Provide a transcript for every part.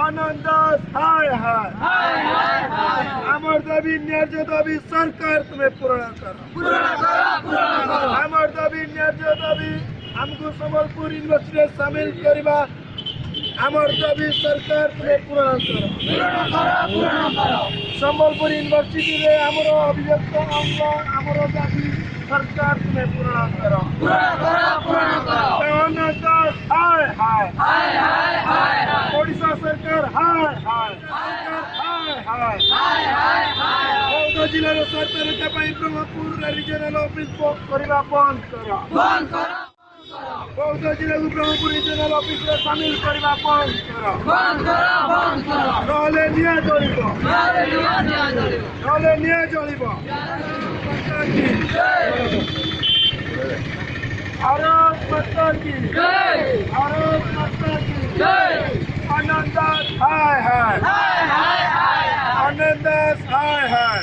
आनंद हाय हाय आमर दाबी न्याय्य दाबी सरकार तुम्हें पूर्ण करो आमर दाबी न्याय्य दाबी हमको संबलपुर यूनिवर्सिटी शामिल करवा आमर दाबी सरकार तुम्हें पूर्ण करो संबलपुर यूनिवर्सिटी रे आमर अभिव्यक्त अंग आमर दाबी सरकार तुम्हें पूर्ण करो आनंद हाय हाय ओडिशा सरकार हाय हाय बौद्ध जिलार सरकारता ब्रह्मपुर रिजनल ऑफिस करवा बंद करो बौद्ध जिला को ब्रह्मपुर रिजनल ऑफिस में शामिल करवा बंद करो नहले निया जलिब भारत माता की भारत माता की आनंद हाय हाय आनंद हाय हाय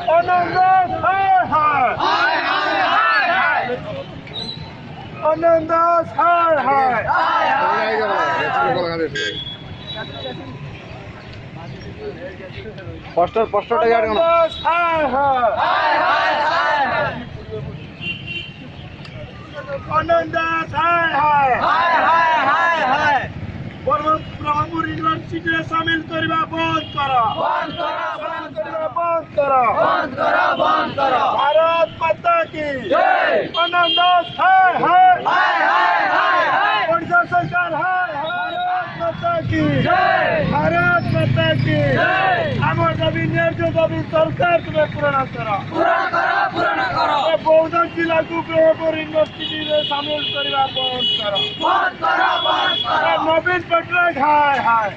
आनंद हाय हाय आनंद हाय हाय पोस्टर हाय आनंद हाय हाय ब्रह्मपुर यूनिवर्सिटी में शामिल करवा बंद करो भारत माता की आनंद हाय ओडिशा सरकार हाय भारत माता की आमर दाबी न्याय्य दाबी सरकार तुम्हें पूर्ण करो बौद्ध जिला को ब्रह्मपुर यूनिवर्सिटी में शामिल करवा बंद करो नवीन पटनायक हाय हाय